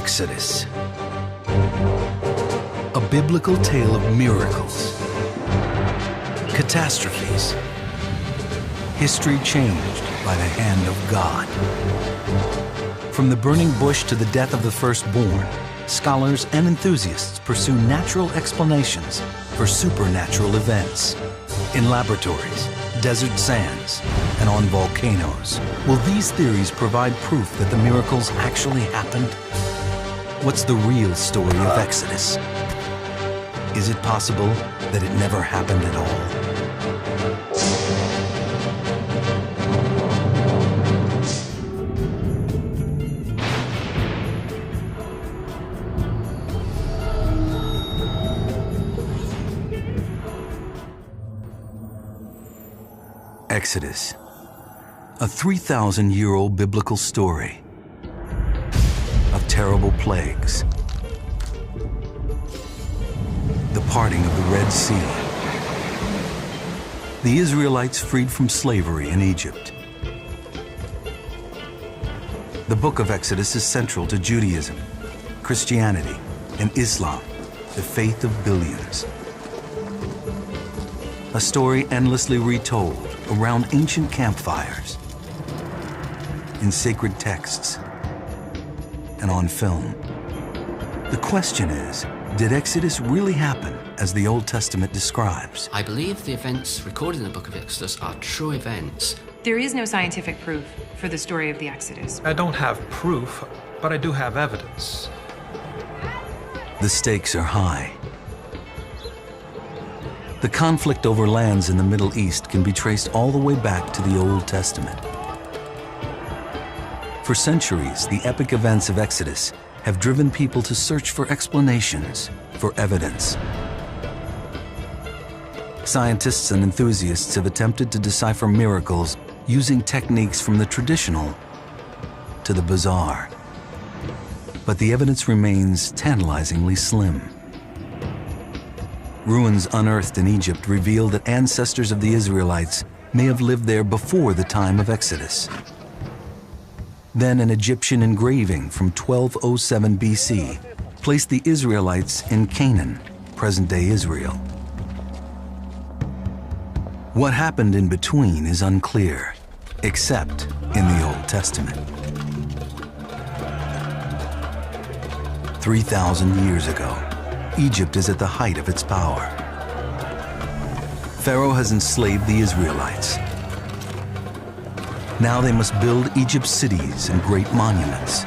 Exodus. A biblical tale of miracles, catastrophes, history changed by the hand of God. From the burning bush to the death of the firstborn, scholars and enthusiasts pursue natural explanations for supernatural events. In laboratories, desert sands, and on volcanoes. Will these theories provide proof that the miracles actually happened? What's the real story of Exodus? Is it possible that it never happened at all? Exodus, a 3,000-year-old biblical story of terrible plagues, the parting of the Red Sea, the Israelites freed from slavery in Egypt. The book of Exodus is central to Judaism, Christianity, and Islam, the faith of billions. A story endlessly retold around ancient campfires, in sacred texts, and on film. The question is, did Exodus really happen as the Old Testament describes? I believe the events recorded in the book of Exodus are true events. There is no scientific proof for the story of the Exodus. I don't have proof, but I do have evidence. The stakes are high. The conflict over lands in the Middle East can be traced all the way back to the Old Testament. For centuries, the epic events of Exodus have driven people to search for explanations, for evidence. Scientists and enthusiasts have attempted to decipher miracles using techniques from the traditional to the bizarre. But the evidence remains tantalizingly slim. Ruins unearthed in Egypt reveal that ancestors of the Israelites may have lived there before the time of Exodus. Then an Egyptian engraving from 1207 BC placed the Israelites in Canaan, present-day Israel. What happened in between is unclear, except in the Old Testament. 3,000 years ago, Egypt is at the height of its power. Pharaoh has enslaved the Israelites. Now they must build Egypt's cities and great monuments.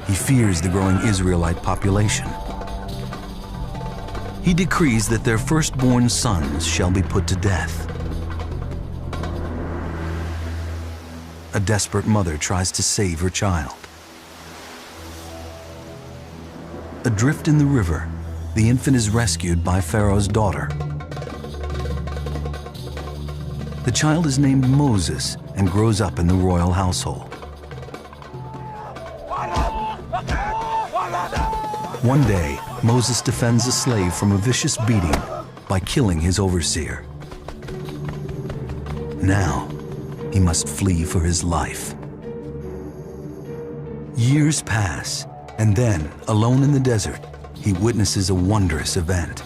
He fears the growing Israelite population. He decrees that their firstborn sons shall be put to death. A desperate mother tries to save her child. Adrift in the river, the infant is rescued by Pharaoh's daughter. The child is named Moses and grows up in the royal household. One day, Moses defends a slave from a vicious beating by killing his overseer. Now, he must flee for his life. Years pass. And then, alone in the desert, he witnesses a wondrous event.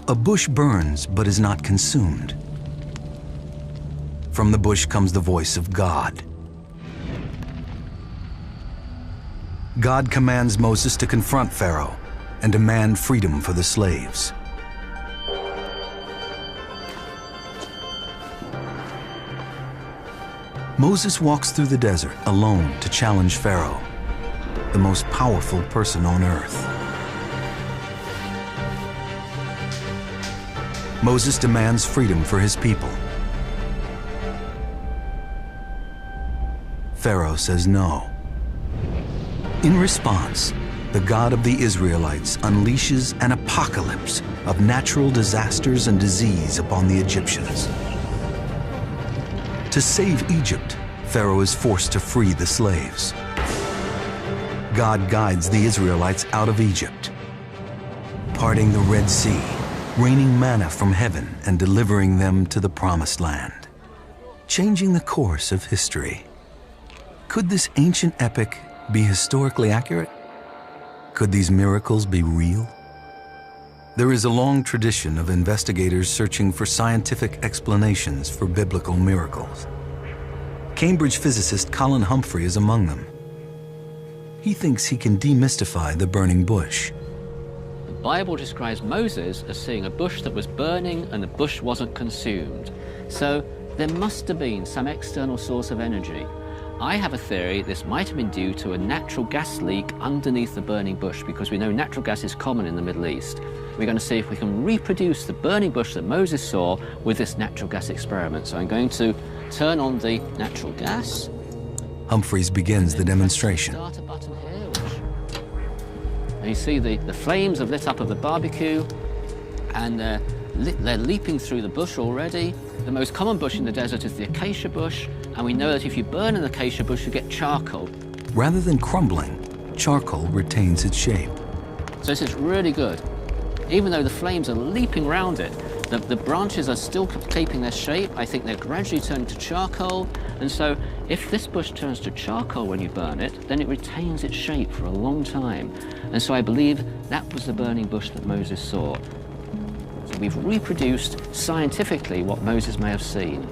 A bush burns but is not consumed. From the bush comes the voice of God. God commands Moses to confront Pharaoh and demand freedom for the slaves. Moses walks through the desert alone to challenge Pharaoh, the most powerful person on earth. Moses demands freedom for his people. Pharaoh says no. In response, the God of the Israelites unleashes an apocalypse of natural disasters and disease upon the Egyptians. To save Egypt, Pharaoh is forced to free the slaves. God guides the Israelites out of Egypt, parting the Red Sea, raining manna from heaven and delivering them to the Promised Land, changing the course of history. Could this ancient epic be historically accurate? Could these miracles be real? There is a long tradition of investigators searching for scientific explanations for biblical miracles. Cambridge physicist Colin Humphrey is among them. He thinks he can demystify the burning bush. The Bible describes Moses as seeing a bush that was burning and the bush wasn't consumed. So there must have been some external source of energy. I have a theory this might have been due to a natural gas leak underneath the burning bush, because we know natural gas is common in the Middle East. We're going to see if we can reproduce the burning bush that Moses saw with this natural gas experiment. So I'm going to turn on the natural gas. Humphreys begins the demonstration. Starter button here, and you see the flames have lit up of the barbecue, and they're leaping through the bush already. The most common bush in the desert is the acacia bush, and we know that if you burn an acacia bush, you get charcoal. Rather than crumbling, charcoal retains its shape. So this is really good. Even though the flames are leaping around it, the branches are still keeping their shape. I think they're gradually turning to charcoal. And so if this bush turns to charcoal when you burn it, then it retains its shape for a long time. And so I believe that was the burning bush that Moses saw. So we've reproduced scientifically what Moses may have seen.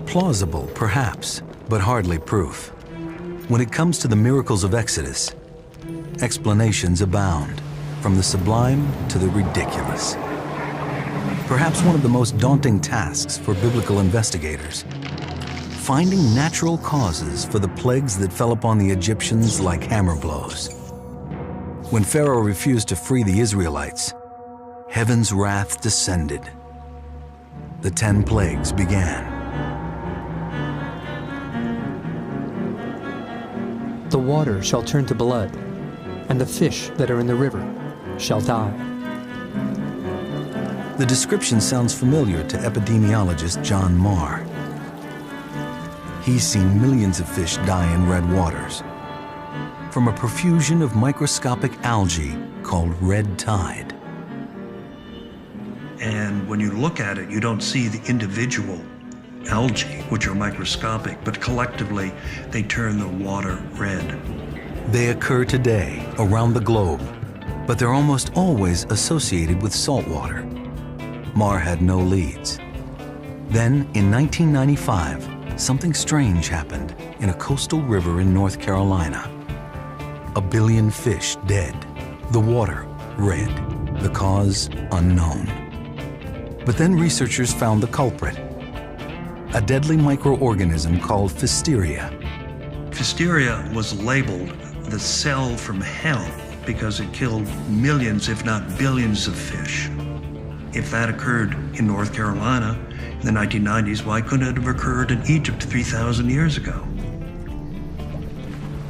Plausible, perhaps, but hardly proof. When it comes to the miracles of Exodus, explanations abound, from the sublime to the ridiculous. Perhaps one of the most daunting tasks for biblical investigators, finding natural causes for the plagues that fell upon the Egyptians like hammer blows. When Pharaoh refused to free the Israelites, heaven's wrath descended. The 10 plagues began. The water shall turn to blood, and the fish that are in the river shall die. The description sounds familiar to epidemiologist John Marr. He's seen millions of fish die in red waters from a profusion of microscopic algae called red tide. And when you look at it, you don't see the individual algae, which are microscopic, but collectively they turn the water red. They occur today around the globe, but they're almost always associated with salt water. Marr had no leads. Then, in 1995, something strange happened in a coastal river in North Carolina. 1 billion fish dead, the water red, the cause unknown. But then researchers found the culprit, a deadly microorganism called Pfiesteria. Pfiesteria was labeled the cell from hell because it killed millions, if not billions, of fish. If that occurred in North Carolina in the 1990s, why couldn't it have occurred in Egypt 3,000 years ago?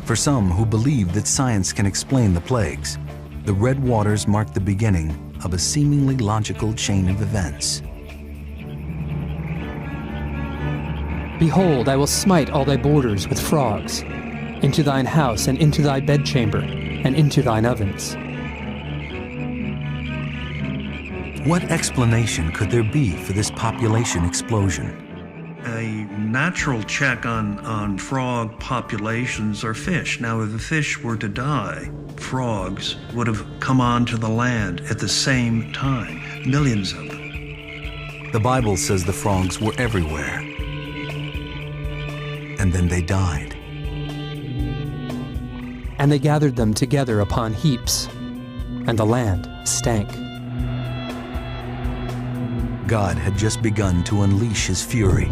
For some who believe that science can explain the plagues, the red waters mark the beginning of a seemingly logical chain of events. Behold, I will smite all thy borders with frogs, into thine house, and into thy bedchamber, and into thine ovens. What explanation could there be for this population explosion? A natural check on frog populations are fish. Now, if the fish were to die, frogs would have come onto the land at the same time, millions of them. The Bible says the frogs were everywhere. And then they died. And they gathered them together upon heaps, and the land stank. God had just begun to unleash his fury.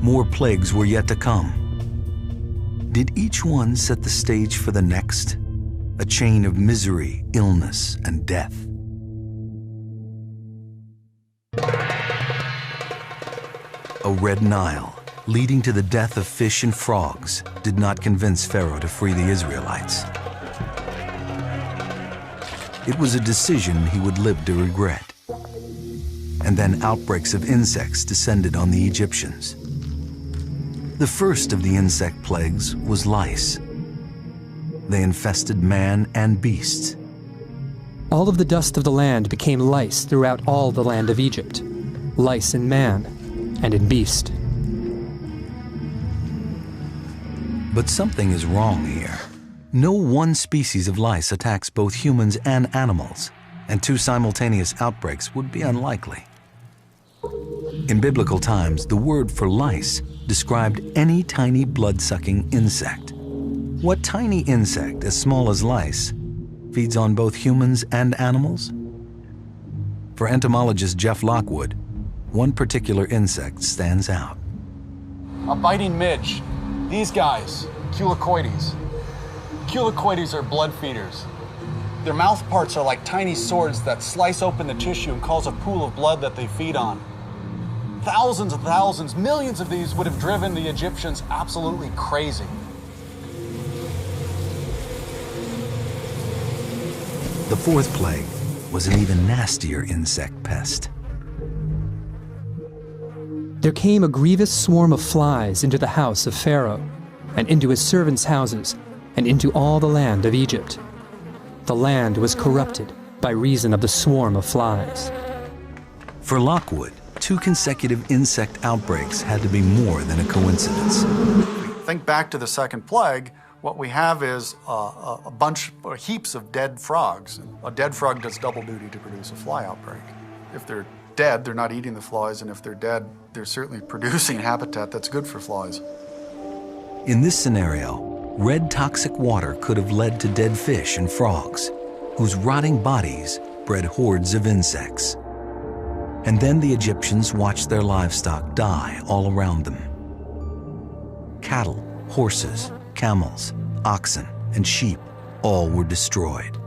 More plagues were yet to come. Did each one set the stage for the next? A chain of misery, illness, and death. A red Nile, leading to the death of fish and frogs, did not convince Pharaoh to free the Israelites. It was a decision he would live to regret. And then outbreaks of insects descended on the Egyptians. The first of the insect plagues was lice. They infested man and beasts. All of the dust of the land became lice throughout all the land of Egypt, lice in man and in beast. But something is wrong here. No one species of lice attacks both humans and animals, and two simultaneous outbreaks would be unlikely. In biblical times, the word for lice described any tiny blood-sucking insect. What tiny insect, as small as lice, feeds on both humans and animals? For entomologist Jeff Lockwood, one particular insect stands out. A biting midge. These guys, Culicoides. Culicoides are blood feeders. Their mouth parts are like tiny swords that slice open the tissue and cause a pool of blood that they feed on. Thousands and thousands, millions of these would have driven the Egyptians absolutely crazy. The fourth plague was an even nastier insect pest. There came a grievous swarm of flies into the house of Pharaoh, and into his servants' houses, and into all the land of Egypt. The land was corrupted by reason of the swarm of flies. For Lockwood, 2 consecutive insect outbreaks had to be more than a coincidence. Think back to the second plague, what we have is heaps of dead frogs. A dead frog does double duty to produce a fly outbreak. If they're dead, they're not eating the flies, and if they're dead, they're certainly producing habitat that's good for flies. In this scenario, red toxic water could have led to dead fish and frogs, whose rotting bodies bred hordes of insects. And then the Egyptians watched their livestock die all around them. Cattle, horses, camels, oxen, and sheep all were destroyed.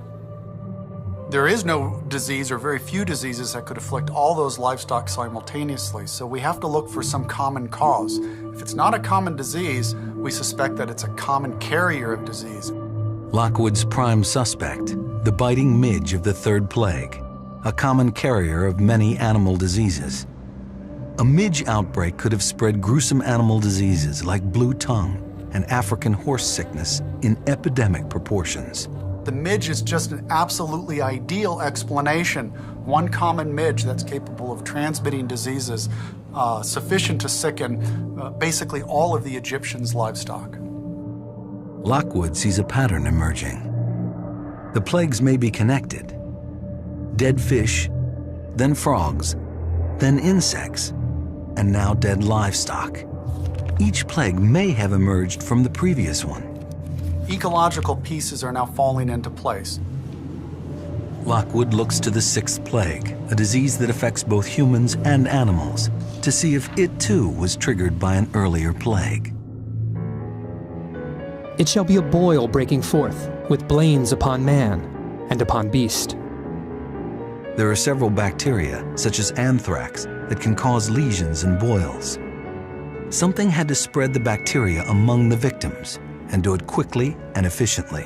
There is no disease or very few diseases that could afflict all those livestock simultaneously, so we have to look for some common cause. If it's not a common disease, we suspect that it's a common carrier of disease. Lockwood's prime suspect, the biting midge of the third plague, a common carrier of many animal diseases. A midge outbreak could have spread gruesome animal diseases like blue tongue and African horse sickness in epidemic proportions. The midge is just an absolutely ideal explanation. One common midge that's capable of transmitting diseases sufficient to sicken basically all of the Egyptians' livestock. Lockwood sees a pattern emerging. The plagues may be connected. Dead fish, then frogs, then insects, and now dead livestock. Each plague may have emerged from the previous one. Ecological pieces are now falling into place. Lockwood looks to the 6th plague, a disease that affects both humans and animals, to see if it too was triggered by an earlier plague. It shall be a boil breaking forth, with blains upon man and upon beast. There are several bacteria, such as anthrax, that can cause lesions and boils. Something had to spread the bacteria among the victims and do it quickly and efficiently.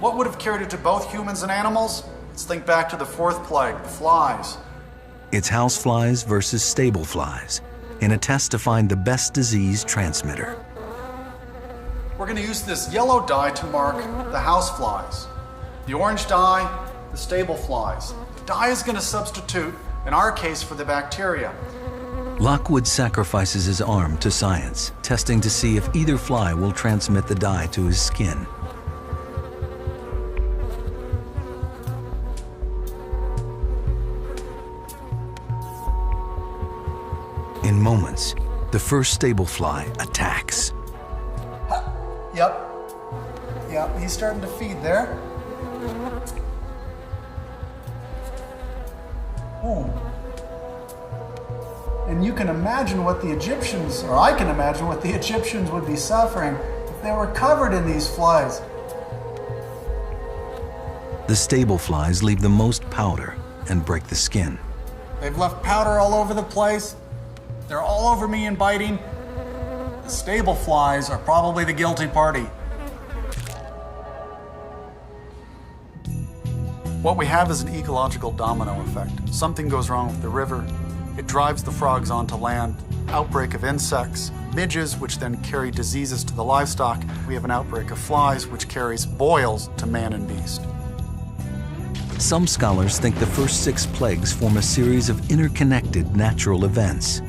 What would have carried it to both humans and animals? Let's think back to the 4th plague, the flies. It's houseflies versus stable flies in a test to find the best disease transmitter. We're going to use this yellow dye to mark the houseflies. The orange dye, the stable flies. The dye is going to substitute, in our case, for the bacteria. Lockwood sacrifices his arm to science, testing to see if either fly will transmit the dye to his skin. In moments, the first stable fly attacks. Yep, he's starting to feed there. Ooh. And you can imagine what the Egyptians, or I can imagine what the Egyptians would be suffering if they were covered in these flies. The stable flies leave the most powder and break the skin. They've left powder all over the place. They're all over me and biting. The stable flies are probably the guilty party. What we have is an ecological domino effect. Something goes wrong with the river. It drives the frogs onto land. Outbreak of insects, midges, which then carry diseases to the livestock. We have an outbreak of flies, which carries boils to man and beast. Some scholars think the first 6 plagues form a series of interconnected natural events.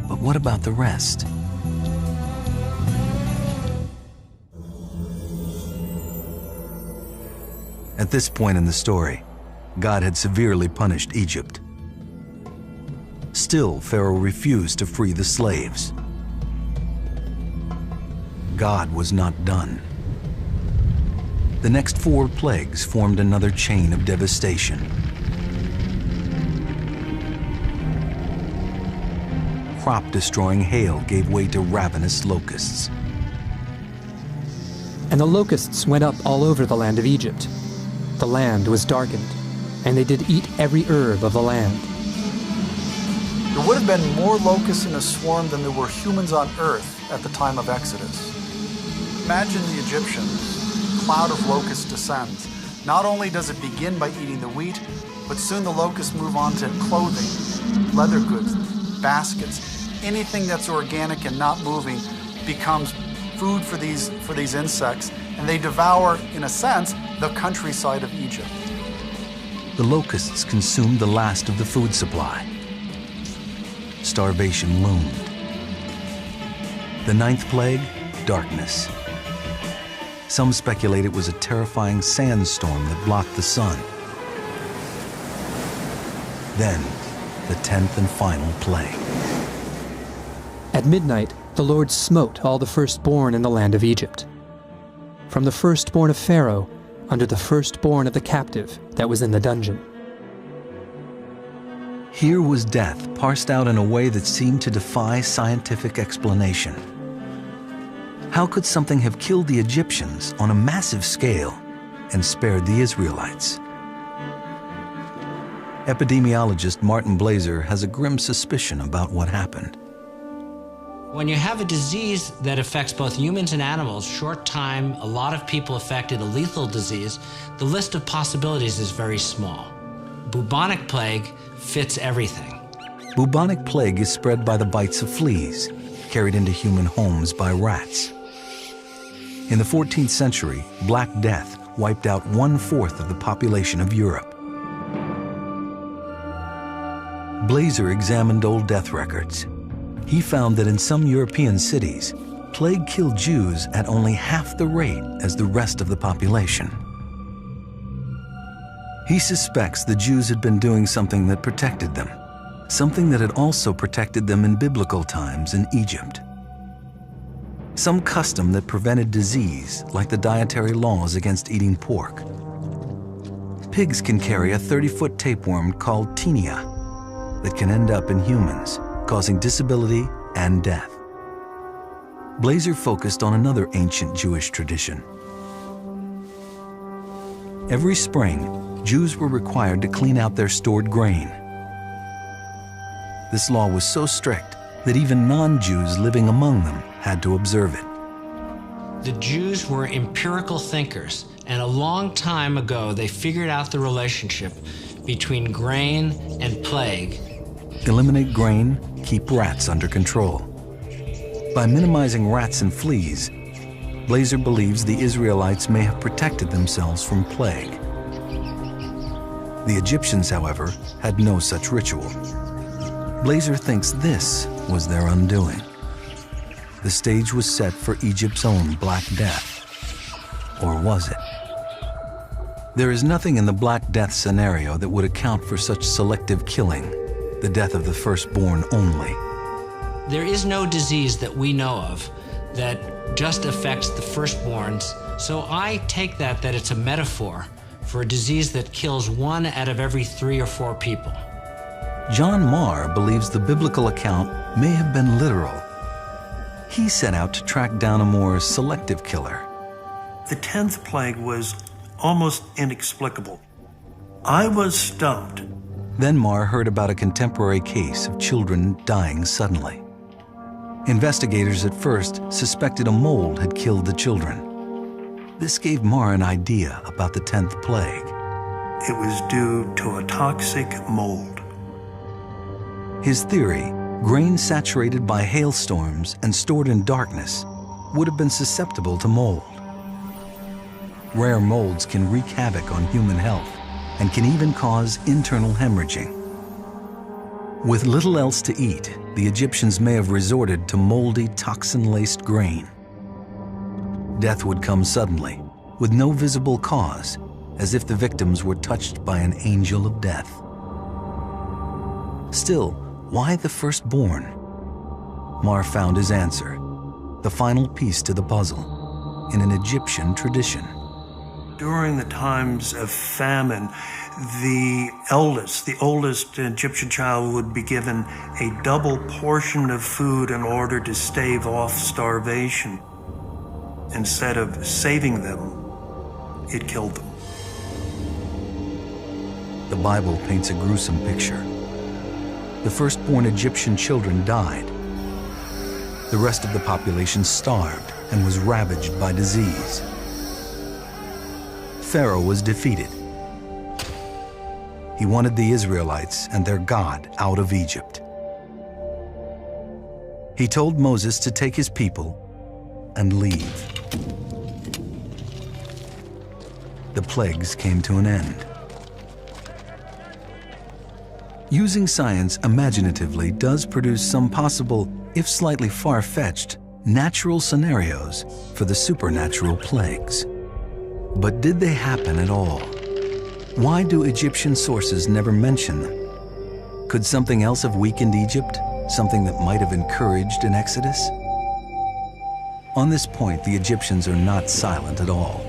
But what about the rest? At this point in the story, God had severely punished Egypt. Still, Pharaoh refused to free the slaves. God was not done. The next 4 plagues formed another chain of devastation. Crop-destroying hail gave way to ravenous locusts. And the locusts went up all over the land of Egypt. The land was darkened, and they did eat every herb of the land. There would have been more locusts in a swarm than there were humans on earth at the time of Exodus. Imagine the Egyptians. A cloud of locusts descends. Not only does it begin by eating the wheat, but soon the locusts move on to clothing, leather goods, baskets. Anything that's organic and not moving becomes food for these insects, and they devour, in a sense, the countryside of Egypt. The locusts consumed the last of the food supply. Starvation loomed. The 9th plague, darkness. Some speculate it was a terrifying sandstorm that blocked the sun. Then, the 10th and final plague. At midnight, the Lord smote all the firstborn in the land of Egypt, from the firstborn of Pharaoh unto the firstborn of the captive that was in the dungeon. Here was death parsed out in a way that seemed to defy scientific explanation. How could something have killed the Egyptians on a massive scale and spared the Israelites? Epidemiologist Martin Blaser has a grim suspicion about what happened. When you have a disease that affects both humans and animals, short time, a lot of people affected, a lethal disease, the list of possibilities is very small. Bubonic plague fits everything. Bubonic plague is spread by the bites of fleas, carried into human homes by rats. In the 14th century, Black Death wiped out 1/4 of the population of Europe. Blaser examined old death records. He found that in some European cities, plague killed Jews at only half the rate as the rest of the population. He suspects the Jews had been doing something that protected them, something that had also protected them in biblical times in Egypt. Some custom that prevented disease, like the dietary laws against eating pork. Pigs can carry a 30-foot tapeworm called tinea that can end up in humans, causing disability and death. Blaser focused on another ancient Jewish tradition. Every spring, Jews were required to clean out their stored grain. This law was so strict that even non-Jews living among them had to observe it. The Jews were empirical thinkers, and a long time ago they figured out the relationship between grain and plague. Eliminate grain, keep rats under control. By minimizing rats and fleas, Blaser believes the Israelites may have protected themselves from plague. The Egyptians, however, had no such ritual. Blaser thinks this was their undoing. The stage was set for Egypt's own Black Death. Or was it? There is nothing in the Black Death scenario that would account for such selective killing, the death of the firstborn only. There is no disease that we know of that just affects the firstborns, so I take that it's a metaphor for a disease that kills 1 out of every 3 or 4 people. John Marr believes the biblical account may have been literal. He set out to track down a more selective killer. The 10th plague was almost inexplicable. I was stumped. Then Marr heard about a contemporary case of children dying suddenly. Investigators at first suspected a mold had killed the children. This gave Marr an idea about the 10th plague. It was due to a toxic mold. His theory, grain saturated by hailstorms and stored in darkness, would have been susceptible to mold. Rare molds can wreak havoc on human health and can even cause internal hemorrhaging. With little else to eat, the Egyptians may have resorted to moldy, toxin-laced grain. Death would come suddenly, with no visible cause, as if the victims were touched by an angel of death. Still, why the firstborn? Marr found his answer, the final piece to the puzzle, in an Egyptian tradition. During the times of famine, the oldest Egyptian child would be given a double portion of food in order to stave off starvation. Instead of saving them, it killed them. The Bible paints a gruesome picture. The firstborn Egyptian children died. The rest of the population starved and was ravaged by disease. Pharaoh was defeated. He wanted the Israelites and their God out of Egypt. He told Moses to take his people and leave. The plagues came to an end. Using science imaginatively does produce some possible, if slightly far-fetched, natural scenarios for the supernatural plagues. But did they happen at all? Why do Egyptian sources never mention them? Could something else have weakened Egypt? Something that might have encouraged an exodus? On this point, the Egyptians are not silent at all.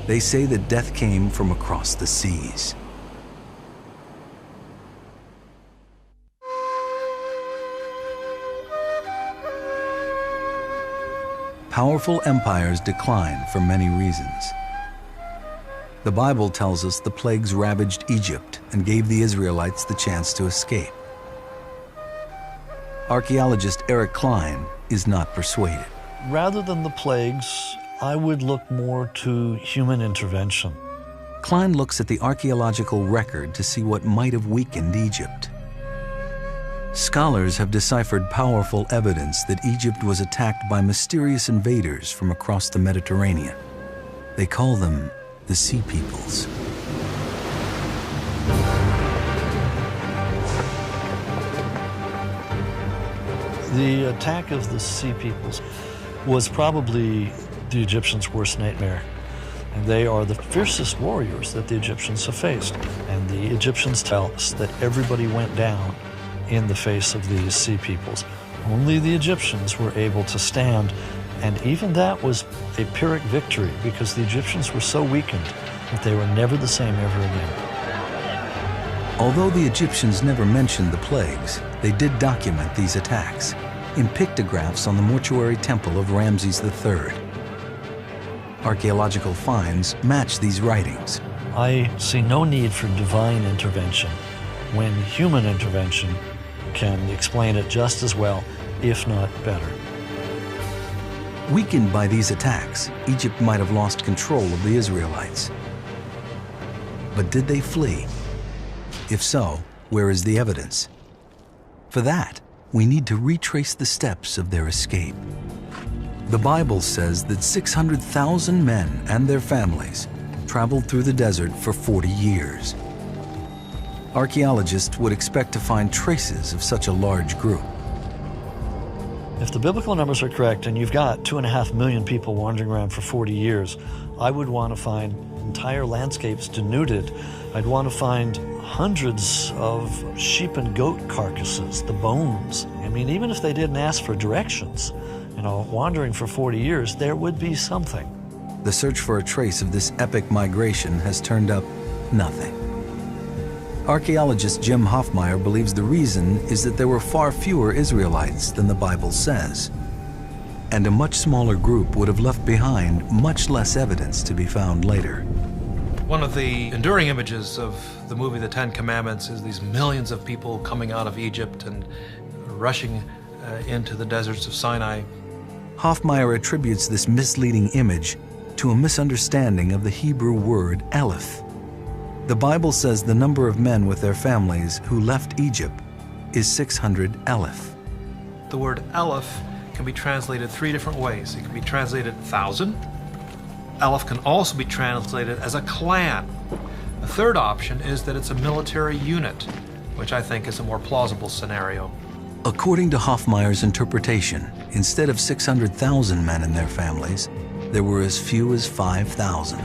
They say that death came from across the seas. Powerful empires decline for many reasons. The Bible tells us the plagues ravaged Egypt and gave the Israelites the chance to escape. Archaeologist Eric Klein is not persuaded. Rather than the plagues, I would look more to human intervention. Klein looks at the archaeological record to see what might have weakened Egypt. Scholars have deciphered powerful evidence that Egypt was attacked by mysterious invaders from across the Mediterranean. They call them the Sea Peoples. The attack of the Sea Peoples was probably the Egyptians' worst nightmare. And they are the fiercest warriors that the Egyptians have faced. And the Egyptians tell us that everybody went down in the face of these Sea Peoples. Only the Egyptians were able to stand, and even that was a Pyrrhic victory because the Egyptians were so weakened that they were never the same ever again. Although the Egyptians never mentioned the plagues, they did document these attacks in pictographs on the mortuary temple of Ramses III. Archaeological finds match these writings. I see no need for divine intervention when human intervention can explain it just as well, if not better. Weakened by these attacks, Egypt might have lost control of the Israelites. But did they flee? If so, where is the evidence? For that, we need to retrace the steps of their escape. The Bible says that 600,000 men and their families traveled through the desert for 40 years. Archaeologists would expect to find traces of such a large group. If the biblical numbers are correct and you've got 2.5 million people wandering around for 40 years, I would want to find entire landscapes denuded. I'd want to find hundreds of sheep and goat carcasses, the bones. I mean, even if they didn't ask for directions, wandering for 40 years, there would be something. The search for a trace of this epic migration has turned up nothing. Archaeologist Jim Hoffmeyer believes the reason is that there were far fewer Israelites than the Bible says, and a much smaller group would have left behind much less evidence to be found later. One of the enduring images of the movie The Ten Commandments is these millions of people coming out of Egypt and rushing into the deserts of Sinai. Hoffmeyer attributes this misleading image to a misunderstanding of the Hebrew word Aleph. The Bible says the number of men with their families who left Egypt is 600 Aleph. The word Aleph can be translated 3 different ways. It can be translated 1,000. Aleph can also be translated as a clan. A third option is that it's a military unit, which I think is a more plausible scenario. According to Hoffmeyer's interpretation, instead of 600,000 men and their families, there were as few as 5,000.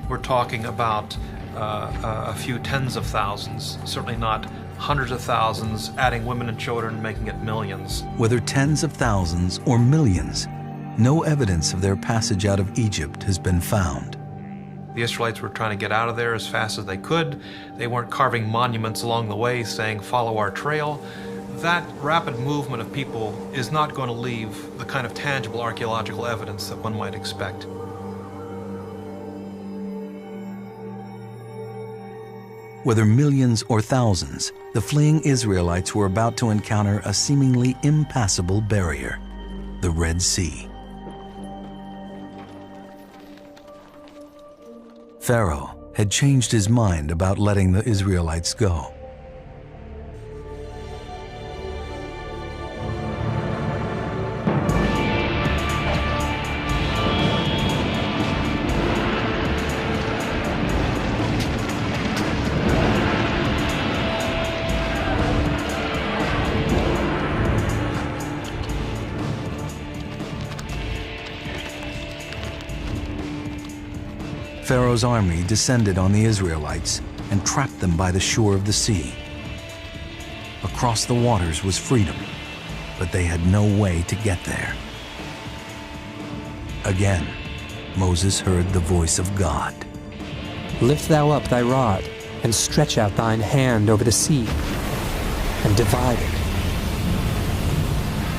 we're talking about a few tens of thousands, certainly not hundreds of thousands, adding women and children, making it millions. Whether tens of thousands or millions, no evidence of their passage out of Egypt has been found. The Israelites were trying to get out of there as fast as they could. They weren't carving monuments along the way saying, "Follow our trail." That rapid movement of people is not going to leave the kind of tangible archaeological evidence that one might expect. Whether millions or thousands, the fleeing Israelites were about to encounter a seemingly impassable barrier, the Red Sea. Pharaoh had changed his mind about letting the Israelites go. Pharaoh's army descended on the Israelites and trapped them by the shore of the sea. Across the waters was freedom, but they had no way to get there. Again, Moses heard the voice of God. Lift thou up thy rod, and stretch out thine hand over the sea, and divide it.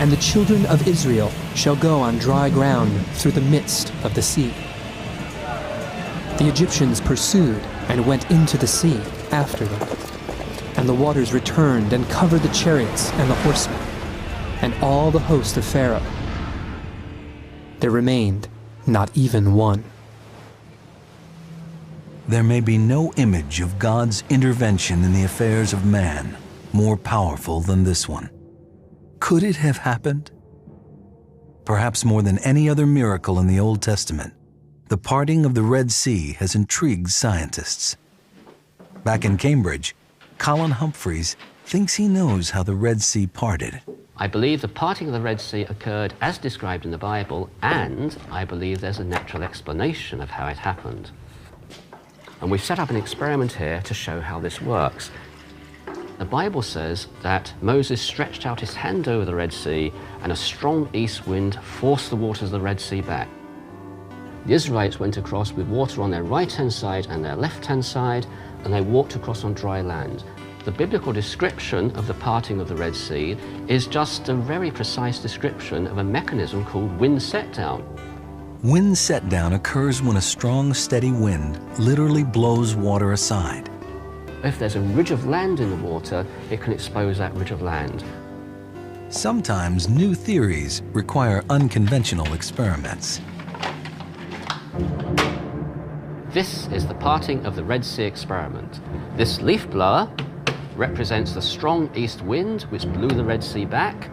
And the children of Israel shall go on dry ground through the midst of the sea. The Egyptians pursued and went into the sea after them. And the waters returned and covered the chariots and the horsemen, and all the host of Pharaoh. There remained not even one. There may be no image of God's intervention in the affairs of man more powerful than this one. Could it have happened? Perhaps more than any other miracle in the Old Testament, the parting of the Red Sea has intrigued scientists. Back in Cambridge, Colin Humphreys thinks he knows how the Red Sea parted. I believe the parting of the Red Sea occurred as described in the Bible, and I believe there's a natural explanation of how it happened. And we've set up an experiment here to show how this works. The Bible says that Moses stretched out his hand over the Red Sea, and a strong east wind forced the waters of the Red Sea back. The Israelites went across with water on their right-hand side and their left-hand side, and they walked across on dry land. The biblical description of the parting of the Red Sea is just a very precise description of a mechanism called wind set-down. Wind set-down occurs when a strong, steady wind literally blows water aside. If there's a ridge of land in the water, it can expose that ridge of land. Sometimes new theories require unconventional experiments. This is the parting of the Red Sea experiment. This leaf blower represents the strong east wind which blew the Red Sea back.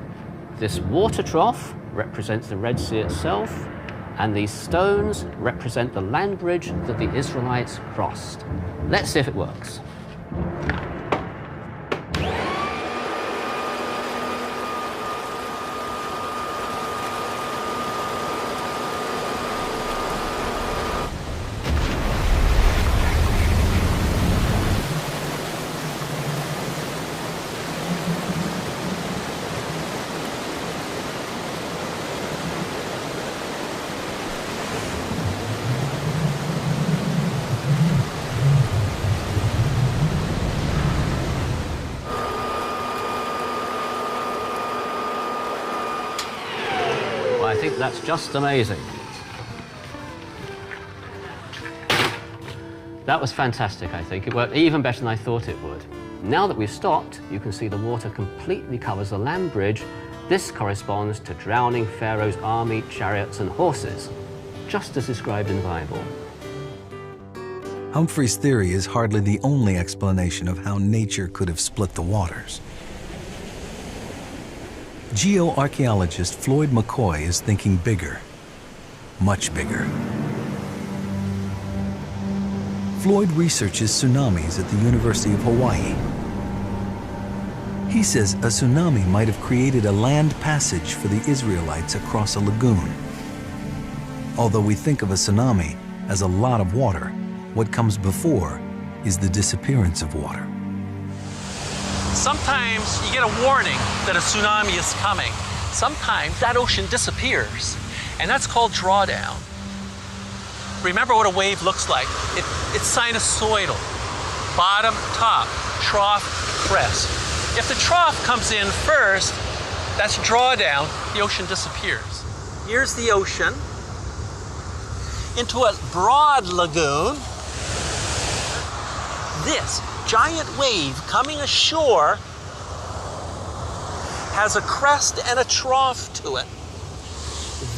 This water trough represents the Red Sea itself, and these stones represent the land bridge that the Israelites crossed. Let's see if it works. I think that's just amazing. That was fantastic, I think. It worked even better than I thought it would. Now that we've stopped, you can see the water completely covers the land bridge. This corresponds to drowning Pharaoh's army, chariots, and horses, just as described in the Bible. Humphrey's theory is hardly the only explanation of how nature could have split the waters. Geoarchaeologist Floyd McCoy is thinking bigger, much bigger. Floyd researches tsunamis at the University of Hawaii. He says a tsunami might have created a land passage for the Israelites across a lagoon. Although we think of a tsunami as a lot of water, What comes before is the disappearance of water. Sometimes you get a warning that a tsunami is coming. Sometimes that ocean disappears, and that's called drawdown. Remember what a wave looks like. It's sinusoidal. Bottom, top, trough, crest. If the trough comes in first, that's drawdown, the ocean disappears. Here's the ocean into a broad lagoon. This giant wave coming ashore has a crest and a trough to it.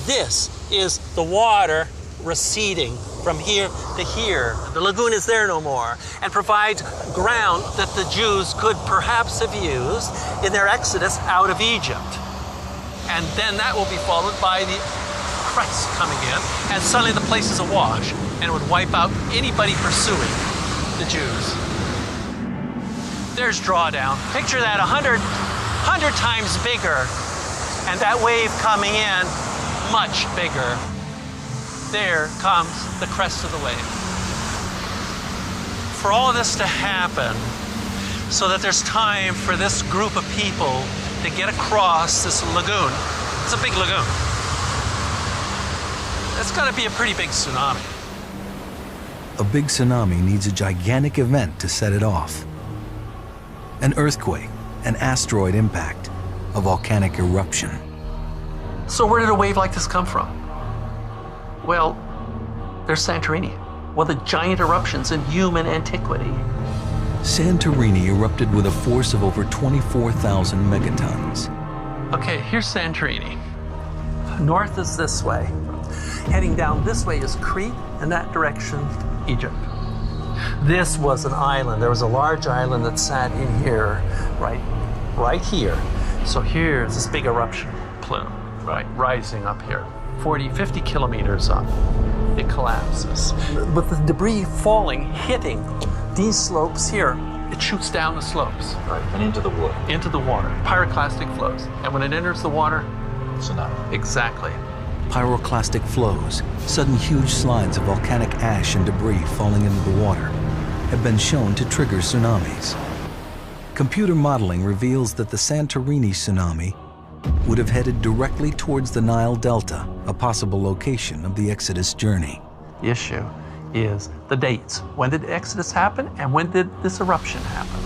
This is the water receding from here to here. The lagoon is there no more and provides ground that the Jews could perhaps have used in their exodus out of Egypt. And then that will be followed by the crest coming in, and suddenly the place is awash, and it would wipe out anybody pursuing the Jews. There's drawdown. Picture that 100 times bigger, and that wave coming in much bigger. There comes the crest of the wave. For all of this to happen, so that there's time for this group of people to get across this lagoon. It's a big lagoon. It's got to be a pretty big tsunami. A big tsunami needs a gigantic event to set it off. An earthquake, an asteroid impact, a volcanic eruption. So where did a wave like this come from? Well, there's Santorini, one of the giant eruptions in human antiquity. Santorini erupted with a force of over 24,000 megatons. Okay, here's Santorini. North is this way. Heading down this way is Crete, and that direction, Egypt. This was an island. There was a large island that sat in here, right here. So here's this big eruption plume, right, rising up here. 40, 50 kilometers up. It collapses. With the debris falling, hitting these slopes here, it shoots down the slopes. Right, and into the water. Into the water. Pyroclastic flows. And when it enters the water, tsunami. Exactly. Pyroclastic flows, sudden huge slides of volcanic ash and debris falling into the water, have been shown to trigger tsunamis. Computer modeling reveals that the Santorini tsunami would have headed directly towards the Nile Delta, a possible location of the Exodus journey. The issue is the dates. When did Exodus happen and when did this eruption happen?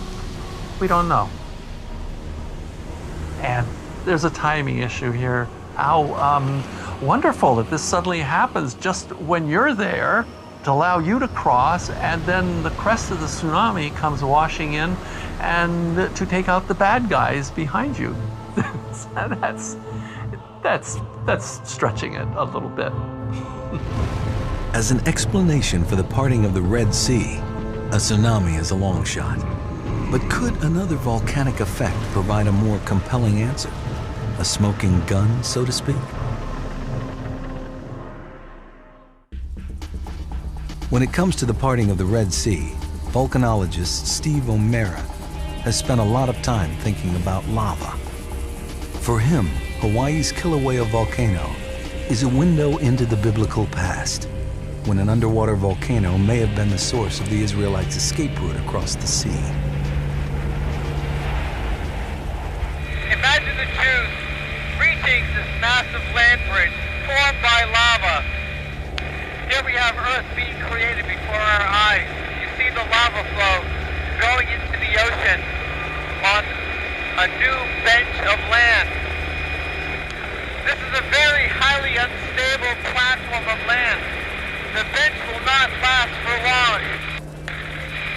We don't know. And there's a timing issue here. How wonderful that this suddenly happens just when you're there to allow you to cross, and then the crest of the tsunami comes washing in and to take out the bad guys behind you. That's stretching it a little bit. As an explanation for the parting of the Red Sea, a tsunami is a long shot. But could another volcanic effect provide a more compelling answer? A smoking gun, so to speak? When it comes to the parting of the Red Sea, volcanologist Steve O'Meara has spent a lot of time thinking about lava. For him, Hawaii's Kilauea volcano is a window into the biblical past, when an underwater volcano may have been the source of the Israelites' escape route across the sea. Imagine the Jews reaching this massive land bridge formed by lava. Here we have Earth being created before our eyes. You see the lava flow going into the ocean on a new bench of land. This is a very highly unstable platform of land. The bench will not last for long.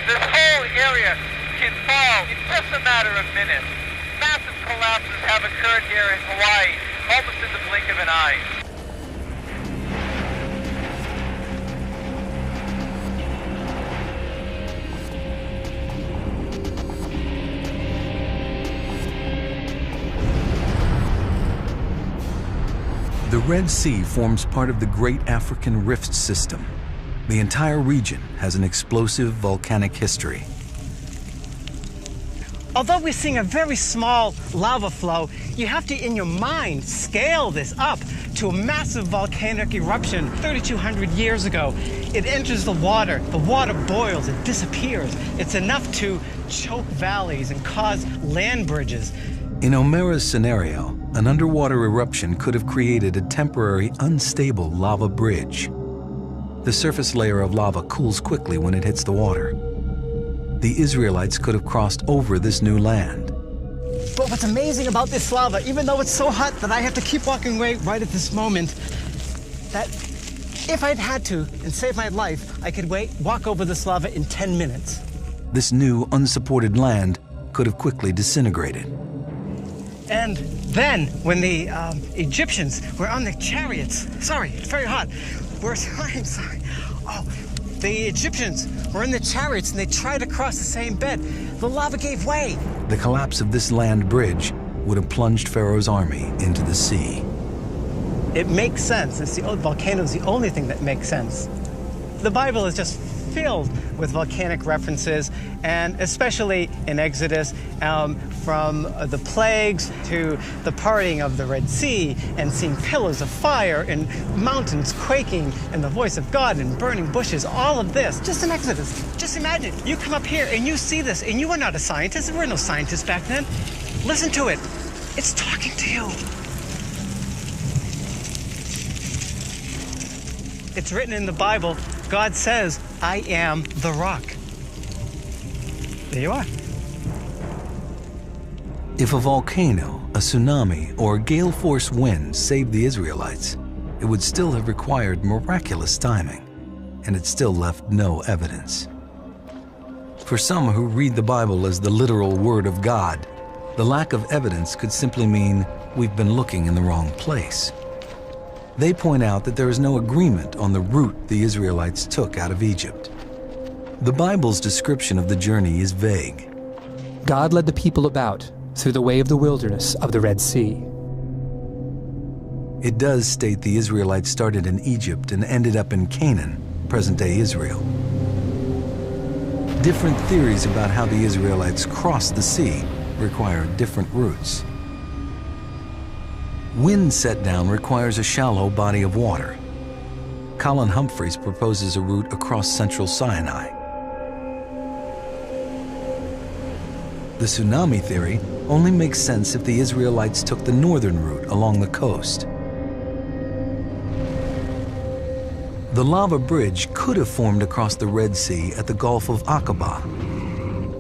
This whole area can fall in just a matter of minutes. Massive collapses have occurred here in Hawaii, almost in the blink of an eye. The Red Sea forms part of the Great African Rift System. The entire region has an explosive volcanic history. Although we're seeing a very small lava flow, you have to, in your mind, scale this up to a massive volcanic eruption 3,200 years ago. It enters the water boils, it disappears. It's enough to choke valleys and cause land bridges. In O'Mara's scenario, an underwater eruption could have created a temporary, unstable lava bridge. The surface layer of lava cools quickly when it hits the water. The Israelites could have crossed over this new land. But what's amazing about this lava, even though it's so hot that I have to keep walking away right at this moment, that if I'd had to and save my life, I could walk over this lava in 10 minutes. This new, unsupported land could have quickly disintegrated. And then, when the Egyptians were on their chariots, sorry, it's very hot. I'm sorry. Oh, the Egyptians were in the chariots and they tried to cross the same bed. The lava gave way. The collapse of this land bridge would have plunged Pharaoh's army into the sea. It makes sense. Volcano is the only thing that makes sense. The Bible is just filled with volcanic references, and especially in Exodus, from the plagues to the parting of the Red Sea and seeing pillars of fire and mountains quaking and the voice of God and burning bushes, all of this, just in Exodus. Just imagine, you come up here and you see this, and you are not a scientist. There were no scientists back then. Listen to it. It's talking to you. It's written in the Bible. God says, I am the rock. There you are. If a volcano, a tsunami, or a gale force wind saved the Israelites, it would still have required miraculous timing, and it still left no evidence. For some who read the Bible as the literal Word of God, the lack of evidence could simply mean we've been looking in the wrong place. They point out that there is no agreement on the route the Israelites took out of Egypt. The Bible's description of the journey is vague. God led the people about through the way of the wilderness of the Red Sea. It does state the Israelites started in Egypt and ended up in Canaan, present-day Israel. Different theories about how the Israelites crossed the sea require different routes. Wind set down requires a shallow body of water. Colin Humphreys proposes a route across central Sinai. The tsunami theory only makes sense if the Israelites took the northern route along the coast. The lava bridge could have formed across the Red Sea at the Gulf of Aqaba,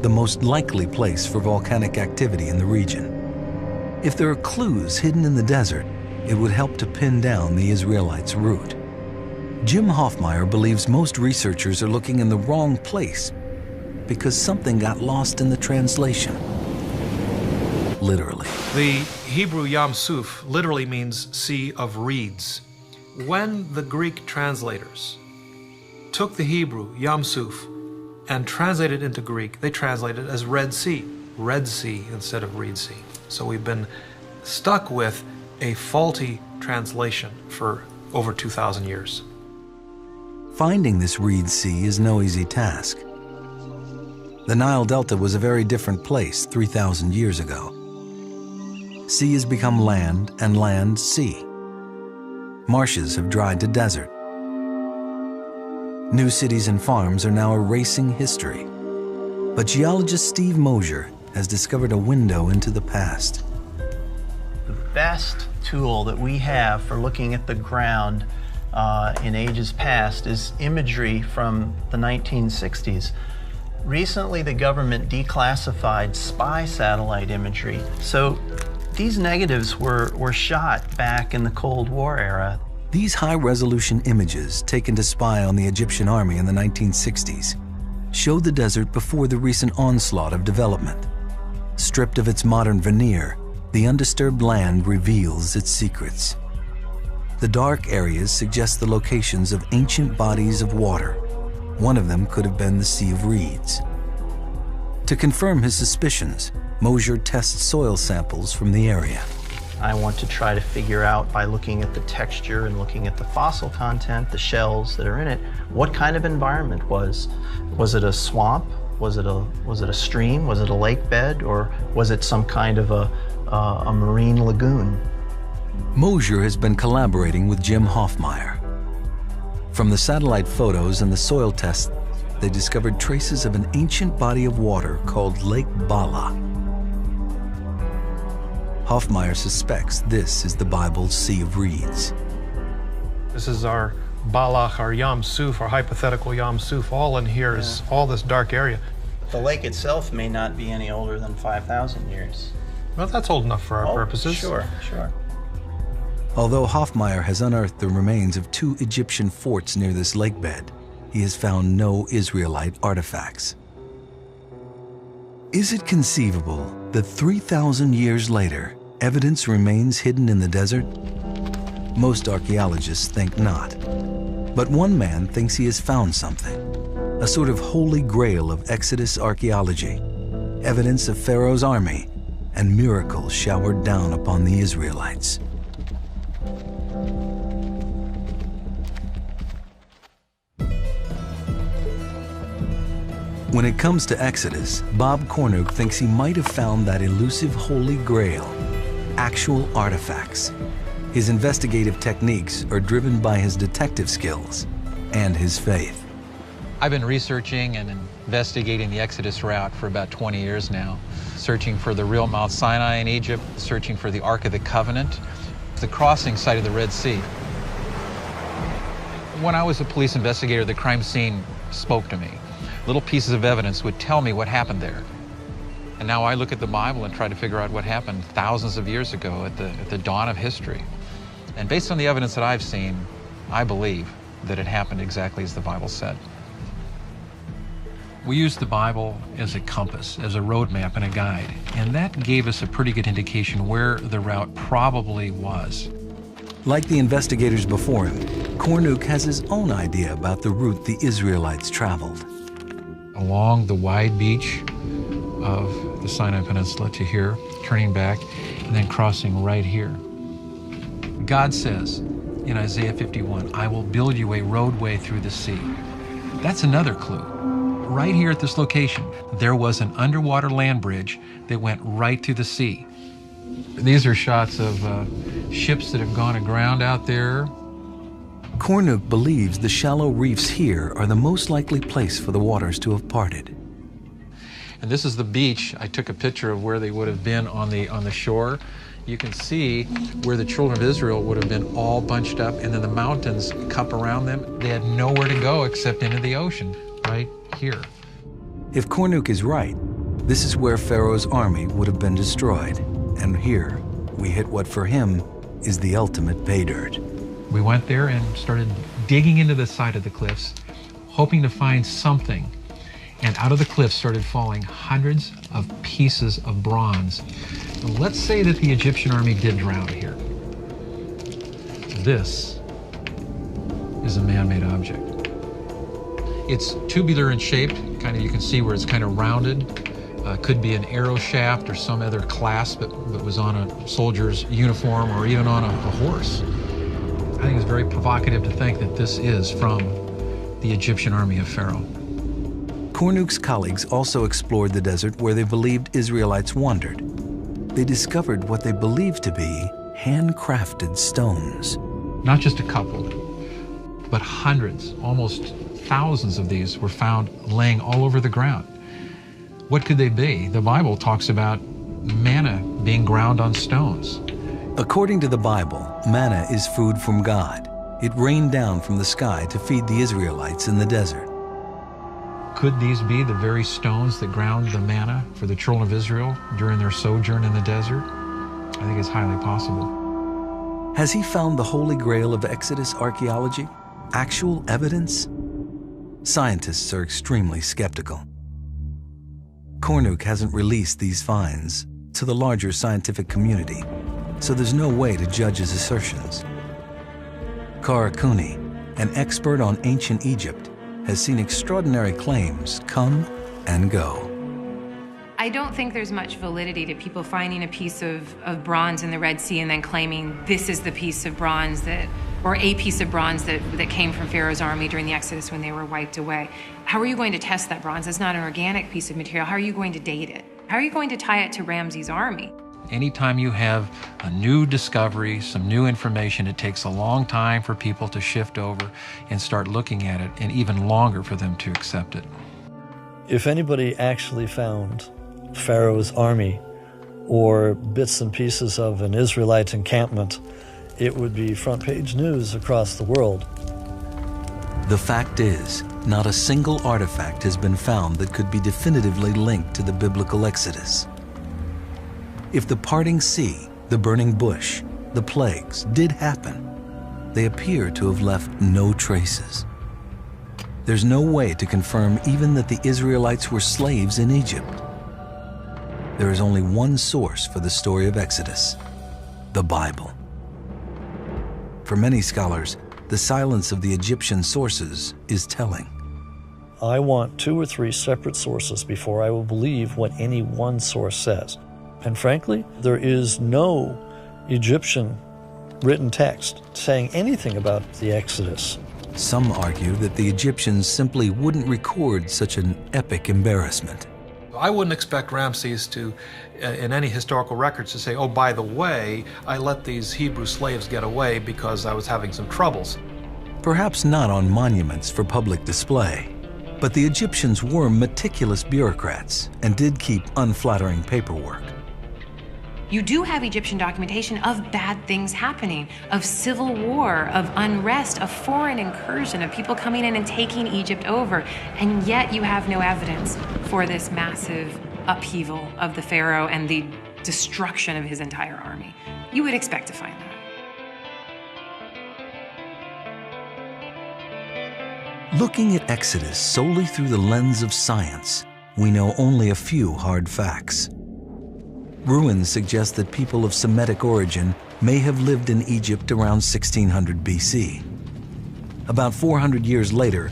the most likely place for volcanic activity in the region. If there are clues hidden in the desert, it would help to pin down the Israelites' route. Jim Hoffmeyer believes most researchers are looking in the wrong place because something got lost in the translation. Literally. The Hebrew Yam Suf literally means Sea of Reeds. When the Greek translators took the Hebrew Yam Suf and translated it into Greek, they translated it as Red Sea instead of Reed Sea. So we've been stuck with a faulty translation for over 2,000 years. Finding this Reed Sea is no easy task. The Nile Delta was a very different place 3,000 years ago. Sea has become land and land sea. Marshes have dried to desert. New cities and farms are now erasing history. But geologist Steve Mosier has discovered a window into the past. The best tool that we have for looking at the ground in ages past is imagery from the 1960s. Recently, the government declassified spy satellite imagery. So these negatives were shot back in the Cold War era. These high-resolution images taken to spy on the Egyptian army in the 1960s show the desert before the recent onslaught of development. Stripped of its modern veneer, the undisturbed land reveals its secrets. The dark areas suggest the locations of ancient bodies of water. One of them could have been the Sea of Reeds. To confirm his suspicions, Mosier tests soil samples from the area. I want to try to figure out, by looking at the texture and looking at the fossil content, the shells that are in it, what kind of environment was. Was it a swamp? Was it a stream? Was it a lake bed? Or was it some kind of a marine lagoon? Mosier has been collaborating with Jim Hoffmeyer. From the satellite photos and the soil tests, they discovered traces of an ancient body of water called Lake Bala. Hoffmeyer suspects this is the Bible's Sea of Reeds. This is our Balach, our Yam Suf, our hypothetical Yam Suf. All in here is all this dark area. The lake itself may not be any older than 5,000 years. Well, that's old enough for our purposes. Sure. Although Hoffmeyer has unearthed the remains of 2 Egyptian forts near this lake bed, he has found no Israelite artifacts. Is it conceivable that 3,000 years later, evidence remains hidden in the desert? Most archaeologists think not. But one man thinks he has found something, a sort of holy grail of Exodus archaeology, evidence of Pharaoh's army, and miracles showered down upon the Israelites. When it comes to Exodus, Bob Cornuke thinks he might have found that elusive Holy Grail, actual artifacts. His investigative techniques are driven by his detective skills and his faith. I've been researching and investigating the Exodus route for about 20 years now, searching for the real Mount Sinai in Egypt, searching for the Ark of the Covenant, the crossing site of the Red Sea. When I was a police investigator, the crime scene spoke to me. Little pieces of evidence would tell me what happened there. And now I look at the Bible and try to figure out what happened thousands of years ago at the dawn of history. And based on the evidence that I've seen, I believe that it happened exactly as the Bible said. We used the Bible as a compass, as a roadmap and a guide, and that gave us a pretty good indication where the route probably was. Like the investigators before him, Cornuke has his own idea about the route the Israelites traveled. Along the wide beach of the Sinai Peninsula to here, turning back, and then crossing right here. God says in Isaiah 51, I will build you a roadway through the sea. That's another clue. Right here at this location, there was an underwater land bridge that went right through the sea. These are shots of ships that have gone aground out there. Cornuke believes the shallow reefs here are the most likely place for the waters to have parted. And this is the beach. I took a picture of where they would have been on the shore. You can see where the children of Israel would have been all bunched up, and then the mountains cup around them. They had nowhere to go except into the ocean, right here. If Cornuke is right, this is where Pharaoh's army would have been destroyed. And here, we hit what for him is the ultimate pay dirt. We went there and started digging into the side of the cliffs, hoping to find something. And out of the cliffs started falling hundreds of pieces of bronze. And let's say that the Egyptian army did drown here. This is a man-made object. It's tubular in shape, kind of, you can see where it's kind of rounded. Could be an arrow shaft or some other clasp that was on a soldier's uniform or even on a horse. I think it's very provocative to think that this is from the Egyptian army of Pharaoh. Cornuke's colleagues also explored the desert where they believed Israelites wandered. They discovered what they believed to be handcrafted stones. Not just a couple, but hundreds, almost thousands of these were found laying all over the ground. What could they be? The Bible talks about manna being ground on stones. According to the Bible, manna is food from God. It rained down from the sky to feed the Israelites in the desert. Could these be the very stones that ground the manna for the children of Israel during their sojourn in the desert? I think it's highly possible. Has he found the Holy Grail of Exodus archaeology? Actual evidence? Scientists are extremely skeptical. Cornuke hasn't released these finds to the larger scientific community, so there's no way to judge his assertions. Kara Cooney, an expert on ancient Egypt, has seen extraordinary claims come and go. I don't think there's much validity to people finding a piece of bronze in the Red Sea and then claiming this is the piece of bronze that, or a piece of bronze that came from Pharaoh's army during the Exodus when they were wiped away. How are you going to test that bronze? It's not an organic piece of material. How are you going to date it? How are you going to tie it to Ramses' army? Anytime you have a new discovery, some new information, it takes a long time for people to shift over and start looking at it, and even longer for them to accept it. If anybody actually found Pharaoh's army or bits and pieces of an Israelite encampment, it would be front page news across the world. The fact is, not a single artifact has been found that could be definitively linked to the biblical Exodus. If the parting sea, the burning bush, the plagues did happen, they appear to have left no traces. There's no way to confirm even that the Israelites were slaves in Egypt. There is only one source for the story of Exodus: the Bible. For many scholars, the silence of the Egyptian sources is telling. I want 2 or 3 separate sources before I will believe what any one source says. And frankly, there is no Egyptian written text saying anything about the Exodus. Some argue that the Egyptians simply wouldn't record such an epic embarrassment. I wouldn't expect Ramses to, in any historical records, to say, oh, by the way, I let these Hebrew slaves get away because I was having some troubles. Perhaps not on monuments for public display, but the Egyptians were meticulous bureaucrats and did keep unflattering paperwork. You do have Egyptian documentation of bad things happening, of civil war, of unrest, of foreign incursion, of people coming in and taking Egypt over, and yet you have no evidence for this massive upheaval of the Pharaoh and the destruction of his entire army. You would expect to find that. Looking at Exodus solely through the lens of science, we know only a few hard facts. Ruins suggest that people of Semitic origin may have lived in Egypt around 1600 BC. About 400 years later,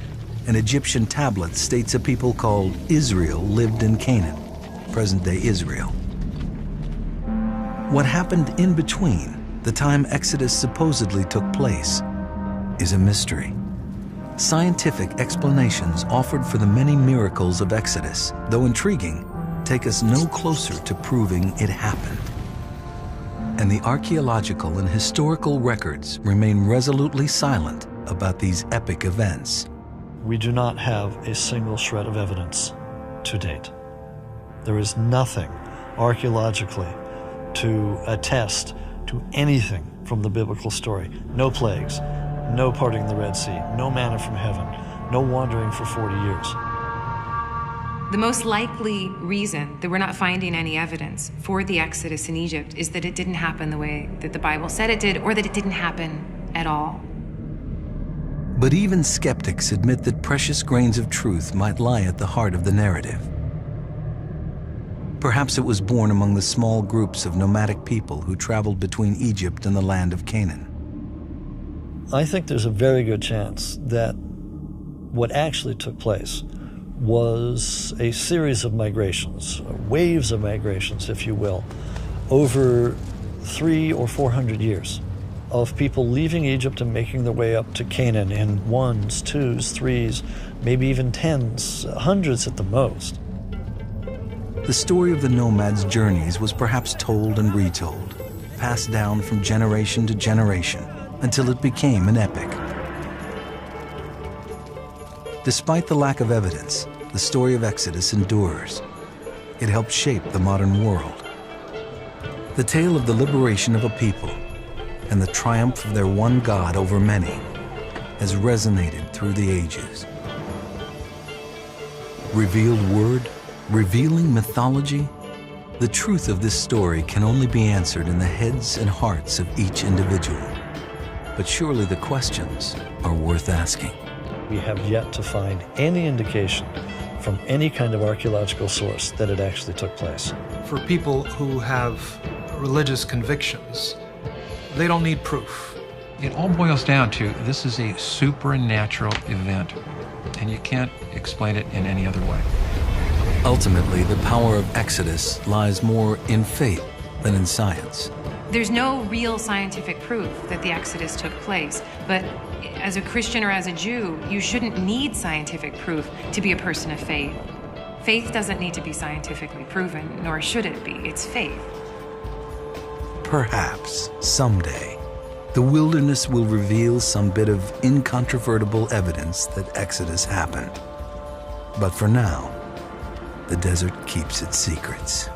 an Egyptian tablet states a people called Israel lived in Canaan, present-day Israel. What happened in between, the time Exodus supposedly took place, is a mystery. Scientific explanations offered for the many miracles of Exodus, though intriguing, take us no closer to proving it happened. And the archaeological and historical records remain resolutely silent about these epic events. We do not have a single shred of evidence to date. There is nothing archaeologically to attest to anything from the biblical story. No plagues, no parting the Red Sea, no manna from heaven, no wandering for 40 years. The most likely reason that we're not finding any evidence for the Exodus in Egypt is that it didn't happen the way that the Bible said it did, or that it didn't happen at all. But even skeptics admit that precious grains of truth might lie at the heart of the narrative. Perhaps it was born among the small groups of nomadic people who traveled between Egypt and the land of Canaan. I think there's a very good chance that what actually took place was a series of migrations, waves of migrations, if you will, over 300 or 400 years of people leaving Egypt and making their way up to Canaan in 1s, 2s, 3s, maybe even 10s, hundreds at the most. The story of the nomads' journeys was perhaps told and retold, passed down from generation to generation, until it became an epic. Despite the lack of evidence, the story of Exodus endures. It helped shape the modern world. The tale of the liberation of a people and the triumph of their one God over many has resonated through the ages. Revealed word, revealing mythology, the truth of this story can only be answered in the heads and hearts of each individual. But surely the questions are worth asking. We have yet to find any indication from any kind of archaeological source that it actually took place. For people who have religious convictions, they don't need proof. It all boils down to this is a supernatural event, and you can't explain it in any other way. Ultimately, the power of Exodus lies more in faith than in science. There's no real scientific proof that the Exodus took place, but as a Christian or as a Jew, you shouldn't need scientific proof to be a person of faith. Faith doesn't need to be scientifically proven, nor should it be. It's faith. Perhaps, someday, the wilderness will reveal some bit of incontrovertible evidence that Exodus happened. But for now, the desert keeps its secrets.